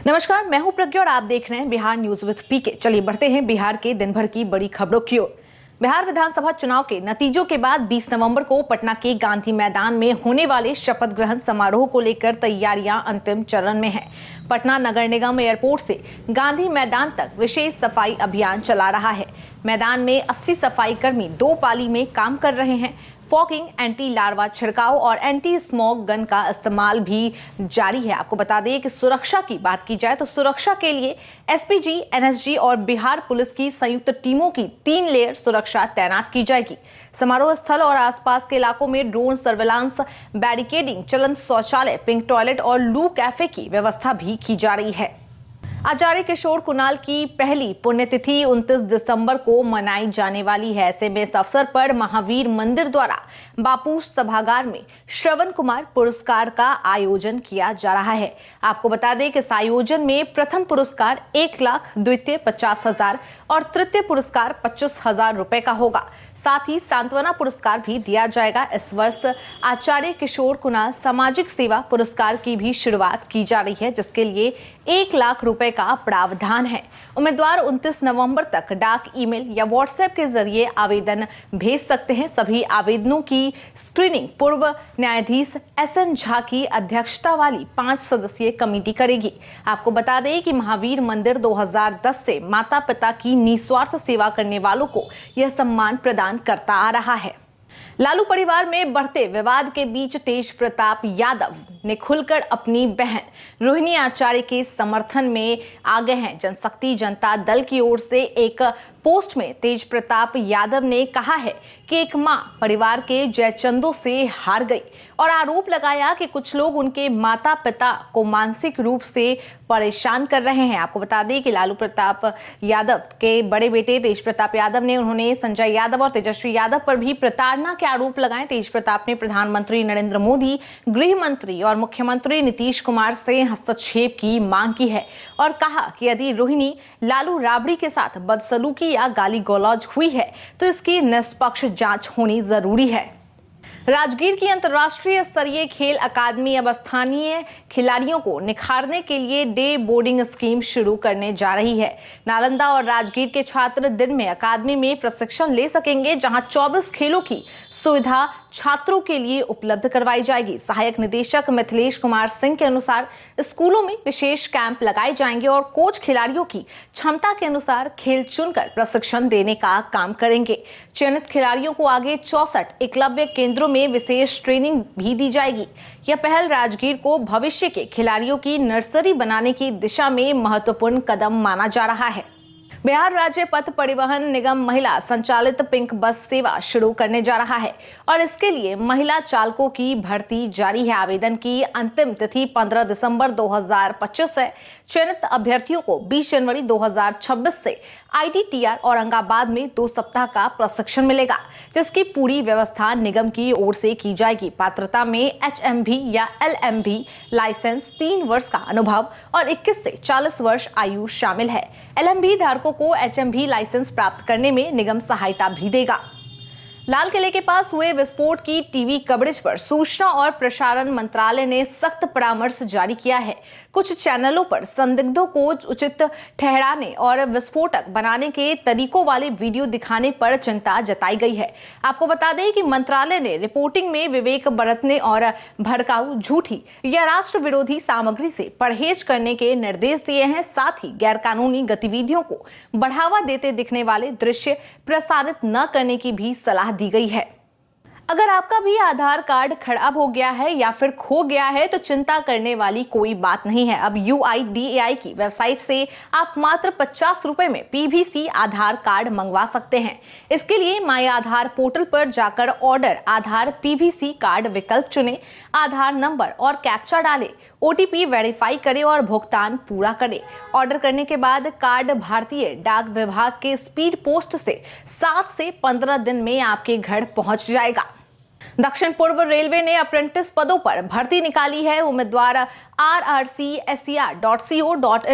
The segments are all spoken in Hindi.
नमस्कार, मैं हूं प्रज्ञा और आप देख रहे हैं बिहार न्यूज विद पीके। चलिए बढ़ते हैं बिहार के दिन भर की बड़ी खबरों की ओर। बिहार विधानसभा चुनाव के नतीजों के बाद 20 नवंबर को पटना के गांधी मैदान में होने वाले शपथ ग्रहण समारोह को लेकर तैयारियां अंतिम चरण में हैं। पटना नगर निगम एयरपोर्ट से गांधी मैदान तक विशेष सफाई अभियान चला रहा है। मैदान में 80 सफाई कर्मी 2 पाली में काम कर रहे हैं। फॉगिंग, एंटी लार्वा छिड़काव और एंटी स्मोक गन का इस्तेमाल भी जारी है। आपको बता दें कि सुरक्षा की बात की जाए तो सुरक्षा के लिए एसपीजी, एनएसजी और बिहार पुलिस की संयुक्त टीमों की 3 लेयर सुरक्षा तैनात की जाएगी। समारोह स्थल और आसपास के इलाकों में ड्रोन सर्वेलांस, बैरिकेडिंग, चलंत शौचालय, पिंक टॉयलेट और लू कैफे की व्यवस्था भी की जा रही है। आचार्य किशोर कुणाल की पहली पुण्यतिथि 29 दिसंबर को मनाई जाने वाली है। ऐसे में इस अवसर पर महावीर मंदिर द्वारा बापू सभागार में श्रवण कुमार पुरस्कार का आयोजन किया जा रहा है। आपको बता दें कि इस आयोजन में प्रथम पुरस्कार 1 लाख, द्वितीय 50,000 और तृतीय पुरस्कार 25,000 रुपए का होगा। साथ ही सांत्वना पुरस्कार भी दिया जाएगा। इस वर्ष आचार्य किशोर कुणाल सामाजिक सेवा पुरस्कार की भी शुरुआत की जा रही है, जिसके लिए 1 लाख रुपए का प्रावधान है। उम्मीदवार 29 नवंबर तक डाक, ईमेल या व्हाट्सएप के जरिए आवेदन भेज सकते हैं। सभी आवेदनों की स्क्रीनिंग पूर्व न्यायाधीश SN झा की अध्यक्षता वाली 5 सदस्यीय कमेटी करेगी। आपको बता दें कि महावीर मंदिर 2010 से माता पिता की निस्वार्थ सेवा करने वालों को यह सम्मान प्रदान करता आ रहा है। लालू परिवार में बढ़ते विवाद के बीच तेज प्रताप यादव ने खुलकर अपनी बहन रोहिणी आचार्य के समर्थन में आ गए हैं। जनशक्ति जनता दल की ओर से एक पोस्ट में तेज प्रताप यादव ने कहा है कि एक मां परिवार के जयचंदों से हार गई और आरोप लगाया कि कुछ लोग उनके माता पिता को मानसिक रूप से परेशान कर रहे हैं। आपको बता दें कि लालू प्रताप यादव के बड़े बेटे तेज प्रताप यादव ने उन्होंने संजय यादव और तेजस्वी यादव पर भी प्रताड़ना के आरोप लगाए। तेज प्रताप ने प्रधानमंत्री नरेंद्र मोदी, गृह मंत्री और मुख्यमंत्री नीतीश कुमार से हस्तक्षेप की मांग की है और कहा कि यदि रोहिणी लालू राबड़ी के साथ बदसलूकी या गाली गलौज हुई है तो इसकी निष्पक्ष जांच होनी जरूरी है। राजगीर की अंतर्राष्ट्रीय स्तरीय खेल अकादमी अब स्थानीय खिलाड़ियों को निखारने के लिए डे बोर्डिंग स्कीम शुरू करने जा रही है। नालंदा और राजगीर के छात्र दिन में अकादमी में प्रशिक्षण ले सकेंगे, जहां 24 खेलों की सुविधा छात्रों के लिए उपलब्ध करवाई जाएगी। सहायक निदेशक मिथिलेश कुमार सिंह के अनुसार स्कूलों में विशेष कैंप लगाए जाएंगे और कोच खिलाड़ियों की क्षमता के अनुसार खेल चुनकर प्रशिक्षण देने का काम करेंगे। चयनित खिलाड़ियों को आगे 64 एकलव्य केंद्रों में विशेष ट्रेनिंग भी दी जाएगी। यह पहल राजगीर को भविष्य के खिलाड़ियों की नर्सरी बनाने की दिशा में महत्वपूर्ण कदम माना जा रहा है। बिहार राज्य पथ परिवहन निगम महिला संचालित पिंक बस सेवा शुरू करने जा रहा है और इसके लिए महिला चालकों की भर्ती जारी है। आवेदन की अंतिम तिथि 15 दिसंबर 2025 है। चयनित अभ्यर्थियों को 20 जनवरी 2026 से ITTR औरंगाबाद में 2 सप्ताह का प्रशिक्षण मिलेगा, जिसकी पूरी व्यवस्था निगम की ओर से की जाएगी। पात्रता में HMV या LMV लाइसेंस, 3 वर्ष का अनुभव और 21 से 40 वर्ष आयु शामिल है। LMV धारकों को HMV लाइसेंस प्राप्त करने में निगम सहायता भी देगा। लाल किले के पास हुए विस्फोट की टीवी कवरेज पर सूचना और प्रसारण मंत्रालय ने सख्त परामर्श जारी किया है। कुछ चैनलों पर संदिग्धों को उचित ठहराने और विस्फोटक बनाने के तरीकों वाले वीडियो दिखाने पर चिंता जताई गई है। आपको बता दें कि मंत्रालय ने रिपोर्टिंग में विवेक बरतने और भड़काऊ, झूठी या राष्ट्र विरोधी सामग्री से परहेज करने के निर्देश दिए हैं। साथ ही गैरकानूनी गतिविधियों को बढ़ावा देते दिखने वाले दृश्य प्रसारित न करने की भी सलाह दी गई है। अगर आपका भी आधार कार्ड खराब हो गया है या फिर खो गया है तो चिंता करने वाली कोई बात नहीं है। अब UIDAI की वेबसाइट से आप मात्र 50 रुपए में PVC आधार कार्ड मंगवा सकते हैं। इसके लिए माई आधार पोर्टल पर जाकर ऑर्डर आधार PVC कार्ड विकल्प चुनें, आधार नंबर और कैप्चा डालें, OTP वेरीफाई करें और भुगतान पूरा करें। ऑर्डर करने के बाद कार्ड भारतीय डाक विभाग के स्पीड पोस्ट से 7 से 15 दिन में आपके घर पहुंच जाएगा। दक्षिण पूर्व रेलवे ने अप्रेंटिस पदों पर भर्ती निकाली है। उम्मीदवार rrcscr.co.in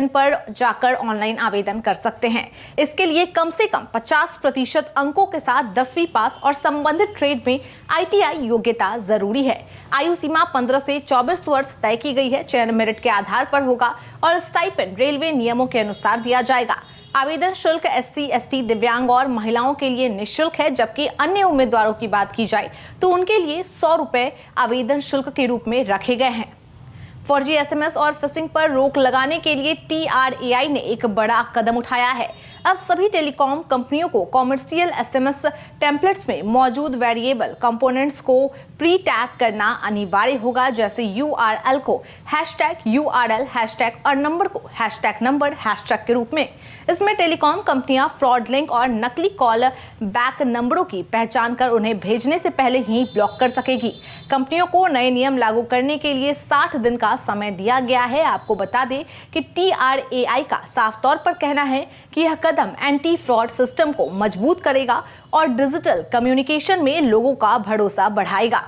पर जाकर ऑनलाइन आवेदन कर सकते हैं। इसके लिए कम से कम 50% अंकों के साथ 10वीं पास और संबंधित ट्रेड में ITI योग्यता जरूरी है। आयु सीमा 15 से 24 वर्ष तय की गई है। चयन मेरिट के आधार पर होगा और स्टाइपेंड रेलवे नियमों के अनुसार दिया जाएगा। आवेदन शुल्क SC, ST, दिव्यांग और महिलाओं के लिए निःशुल्क है, जबकि अन्य उम्मीदवारों की बात की जाए तो उनके लिए 100 रुपए आवेदन शुल्क के रूप में रखे गए हैं। फर्जी SMS और फिशिंग पर रोक लगाने के लिए TRAI ने एक बड़ा कदम उठाया है। अब सभी टेलीकॉम कंपनियों को कॉमर्शियल SMS टेम्पलेट्स में मौजूद वेरिएबल कंपोनेंट्स को प्री टैग करना अनिवार्य होगा, जैसे URL को #URL और नंबर को #नंबर के रूप में। इसमें टेलीकॉम कंपनियां फ्रॉड लिंक और नकली कॉल बैक नंबरों की पहचान कर उन्हें भेजने से पहले ही ब्लॉक कर सकेगी। कंपनियों को नए नियम लागू करने के लिए 60 दिन का समय दिया गया है। आपको बता दें कि TRAI का साफ तौर पर कहना है कि यह कदम एंटी फ्रॉड सिस्टम को मजबूत करेगा और डिजिटल कम्युनिकेशन में लोगों का भरोसा बढ़ाएगा।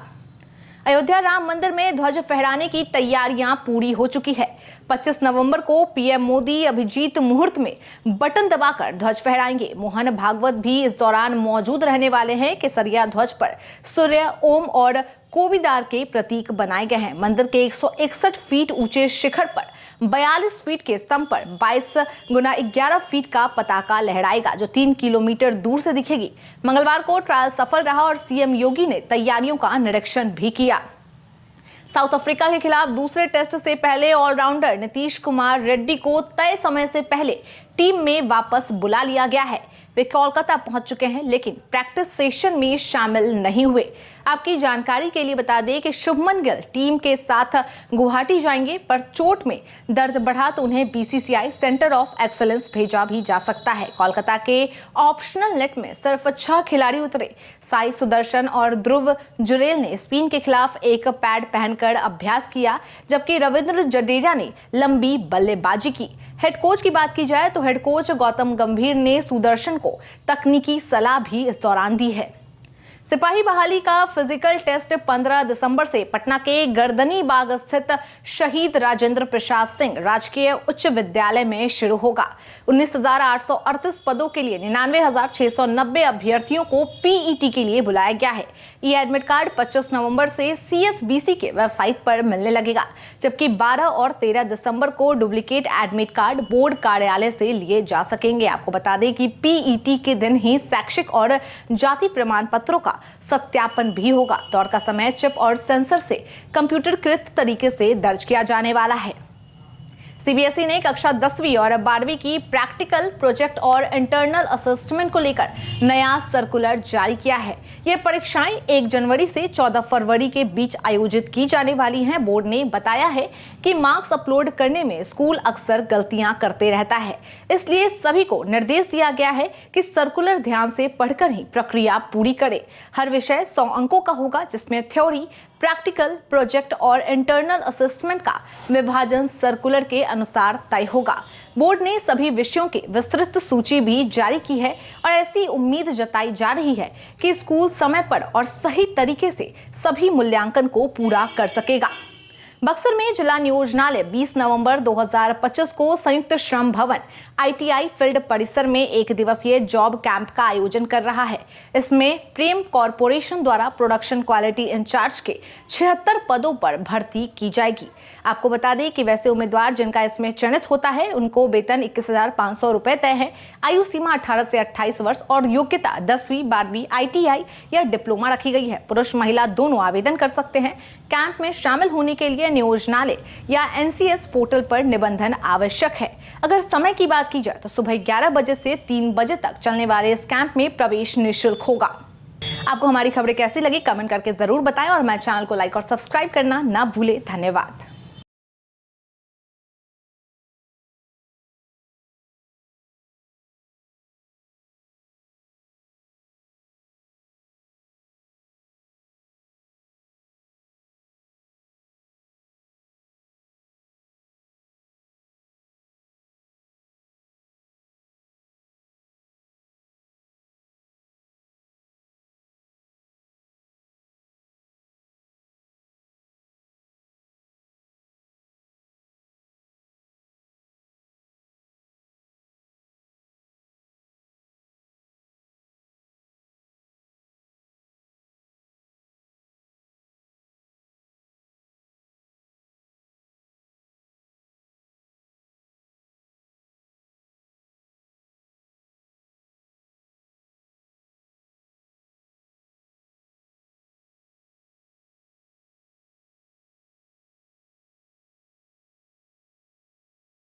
अयोध्या राम मंदिर में ध्वज फहराने की तैयारियां पूरी हो चुकी है। 25 नवंबर को PM मोदी अभिजीत मुहूर्त में बटन दबाकर ध्वज फहराएंगे। मोहन भागवत भी इस दौरान मौजूद रहने वाले हैं। केसरिया ध्वज पर सूर्य, ओम और कोविदार के प्रतीक बनाए गए हैं। मंदिर के 161 फीट ऊंचे शिखर पर 42 फीट के स्तंभ पर 22 × 11 फीट का पताका लहराएगा, जो 3 किलोमीटर दूर से दिखेगी। मंगलवार को ट्रायल सफल रहा और CM योगी ने तैयारियों का निरीक्षण भी किया। साउथ अफ्रीका के खिलाफ दूसरे टेस्ट से पहले ऑलराउंडर नीतीश कुमार रेड्डी को तय समय से पहले टीम में वापस बुला लिया गया है। वे कोलकाता पहुंच चुके हैं, लेकिन प्रैक्टिस सेशन में शामिल नहीं हुए। आपकी जानकारी के लिए बता दें कि शुभमन गिल टीम के साथ गुवाहाटी जाएंगे, पर चोट में दर्द बढ़ा तो उन्हें BCCI सेंटर ऑफ एक्सीलेंस भेजा भी जा सकता है। कोलकाता के ऑप्शनल नेट में सिर्फ 6 खिलाड़ी उतरे। साई सुदर्शन और ध्रुव जुरेल ने स्पिन के खिलाफ एक पैड पहनकर अभ्यास किया, जबकि रविंद्र जडेजा ने लंबी बल्लेबाजी की। हेड कोच की बात की जाए तो हेड कोच गौतम गंभीर ने सुदर्शन को तकनीकी सलाह भी इस दौरान दी है। सिपाही बहाली का फिजिकल टेस्ट 15 दिसंबर से पटना के गर्दनी बाग स्थित शहीद राजेंद्र प्रसाद सिंह राजकीय उच्च विद्यालय में शुरू होगा। 19,838 पदों के लिए 99,690 अभ्यर्थियों को PET के लिए बुलाया गया है। ये एडमिट कार्ड 25 नवंबर से CSBC के वेबसाइट पर मिलने लगेगा, जबकि 12 और 13 दिसंबर को डुप्लीकेट एडमिट कार्ड बोर्ड कार्यालय से लिए जा सकेंगे। आपको बता दें कि PET के दिन ही शैक्षिक और जाति प्रमाण पत्रों का सत्यापन भी होगा। दौड़ का समय चिप और सेंसर से कंप्यूटरकृत तरीके से दर्ज किया जाने वाला है। CBSE ने कक्षा 10वीं और 12वीं की प्रैक्टिकल, प्रोजेक्ट और इंटरनल असेसमेंट को लेकर नया सर्कुलर जारी किया है। ये परीक्षाएं 1 जनवरी से 14 फरवरी के बीच आयोजित की जाने वाली हैं। बोर्ड ने बताया है कि मार्क्स अपलोड करने में स्कूल अक्सर गलतियां करते रहता है, इसलिए सभी को निर्देश दिया गया है कि सर्कुलर ध्यान से पढ़कर ही प्रक्रिया पूरी करे। हर विषय 100 अंकों का होगा, जिसमें थ्योरी, प्रैक्टिकल, प्रोजेक्ट और इंटरनल असेसमेंट का विभाजन सर्कुलर के अनुसार तय होगा। बोर्ड ने सभी विषयों की विस्तृत सूची भी जारी की है और ऐसी उम्मीद जताई जा रही है कि स्कूल समय पर और सही तरीके से सभी मूल्यांकन को पूरा कर सकेगा। बक्सर में जिला नियोजनालय 20 नवंबर 2025 को संयुक्त श्रम भवन ITI फील्ड परिसर में 1 दिवसीय जॉब कैंप का आयोजन कर रहा है। इसमें प्रेम कॉरपोरेशन द्वारा प्रोडक्शन क्वालिटी इंचार्ज के 76 पदों पर भर्ती की जाएगी। आपको बता दें कि वैसे उम्मीदवार जिनका इसमें चयनित होता है, उनको वेतन 21,500 रुपए तय है। आयु सीमा 18 से 28 वर्ष और योग्यता 10वीं, 12वीं ITI या डिप्लोमा रखी गई है। पुरुष महिला दोनों आवेदन कर सकते हैं। कैंप में शामिल होने के लिए नियोजनालय या NCS पोर्टल पर निबंधन आवश्यक है। अगर समय की बात की जाए तो सुबह 11 बजे से 3 बजे तक चलने वाले इस कैंप में प्रवेश निःशुल्क होगा। आपको हमारी खबरें कैसी लगी कमेंट करके जरूर बताएं और हमारे चैनल को लाइक और सब्सक्राइब करना ना भूलें। धन्यवाद।